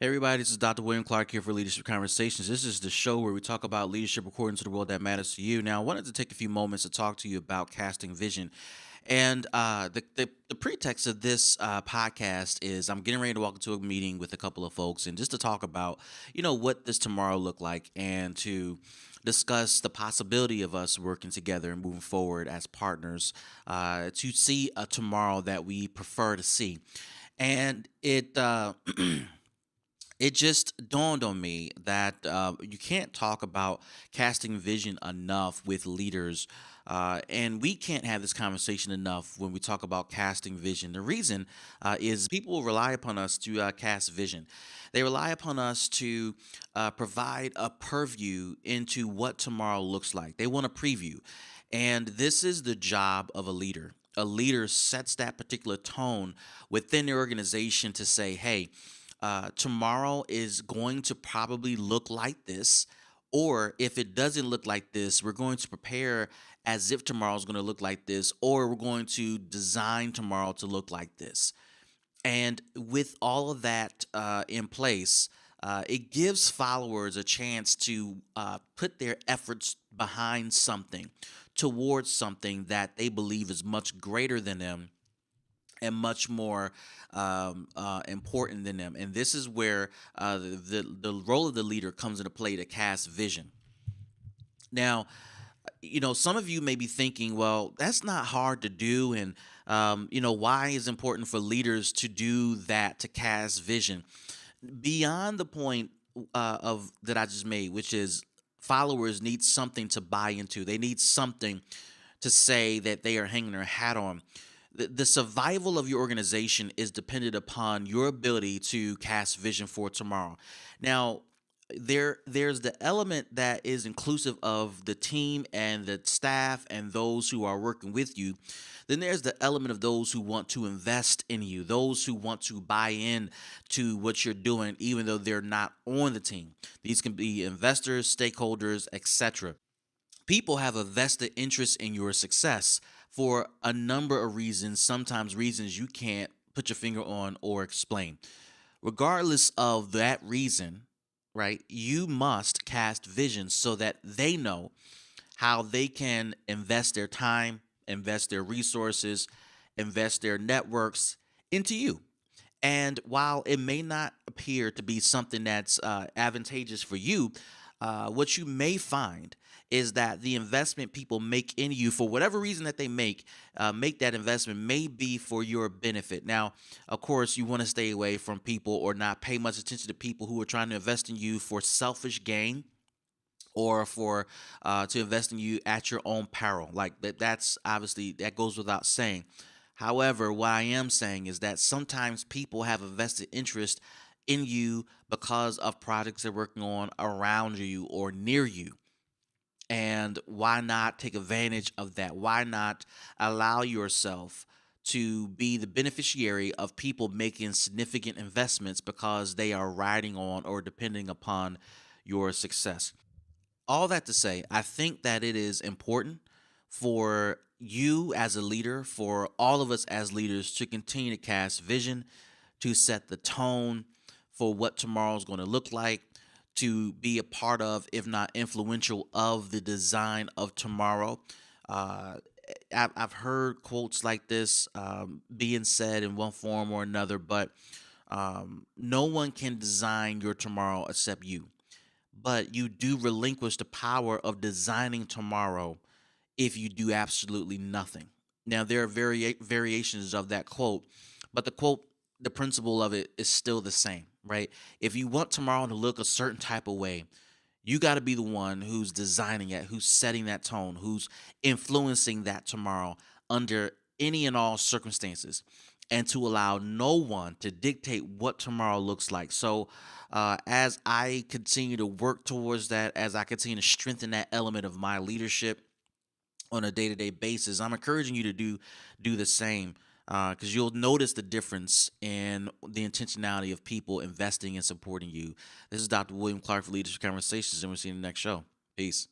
Hey everybody, this is Dr. William Clark here for Leadership Conversations. This is the show where we talk about leadership according to the world that matters to you. Now, I wanted to take a few moments to talk to you about casting vision. And the pretext of this podcast is I'm getting ready to walk into a meeting with a couple of folks and just to talk about, what does tomorrow look like and to discuss the possibility of us working together and moving forward as partners to see a tomorrow that we prefer to see. And it just dawned on me that you can't talk about casting vision enough with leaders. And we can't have this conversation enough when we talk about casting vision. The reason is people rely upon us to cast vision. They rely upon us to provide a purview into what tomorrow looks like. They want a preview. And this is the job of a leader. A leader sets that particular tone within the organization to say, hey, tomorrow is going to probably look like this. Or if it doesn't look like this, we're going to prepare as if tomorrow is going to look like this, or we're going to design tomorrow to look like this. And with all of that in place, it gives followers a chance to put their efforts behind something, towards something that they believe is much greater than them and much more important than them. And this is where the role of the leader comes into play to cast vision. Now, some of you may be thinking, well, that's not hard to do. And, why is it important for leaders to do that, to cast vision? Beyond the point of that I just made, which is followers need something to buy into, they need something to say that they are hanging their hat on. The survival of your organization is dependent upon your ability to cast vision for tomorrow. Now, there's the element that is inclusive of the team and the staff and those who are working with you. Then there's the element of those who want to invest in you, those who want to buy in to what you're doing, even though they're not on the team. These can be investors, stakeholders, etc. People have a vested interest in your success for a number of reasons, sometimes reasons you can't put your finger on or explain. Regardless of that reason, right, you must cast vision so that they know how they can invest their time, invest their resources, invest their networks into you. And while it may not appear to be something that's advantageous for you, what you may find is that the investment people make in you, for whatever reason that they make that investment may be for your benefit. Now, of course, you want to stay away from people or not pay much attention to people who are trying to invest in you for selfish gain or for to invest in you at your own peril. Like that's obviously that goes without saying. However, what I am saying is that sometimes people have a vested interest in you because of projects they're working on around you or near you. And why not take advantage of that? Why not allow yourself to be the beneficiary of people making significant investments because they are riding on or depending upon your success? All that to say, I think that it is important for you as a leader, for all of us as leaders to continue to cast vision, to set the tone for what tomorrow is going to look like, to be a part of, if not influential, of the design of tomorrow. Uh, I've heard quotes like this being said in one form or another, but no one can design your tomorrow except you. But you do relinquish the power of designing tomorrow if you do absolutely nothing. Now, there are variations of that quote, but the principle of it is still the same, right? If you want tomorrow to look a certain type of way, you got to be the one who's designing it, who's setting that tone, who's influencing that tomorrow under any and all circumstances, and to allow no one to dictate what tomorrow looks like. So, as I continue to work towards that, as I continue to strengthen that element of my leadership on a day-to-day basis, I'm encouraging you to do the same because you'll notice the difference in the intentionality of people investing and supporting you. This is Dr. William Clark for Leadership Conversations, and we'll see you in the next show. Peace.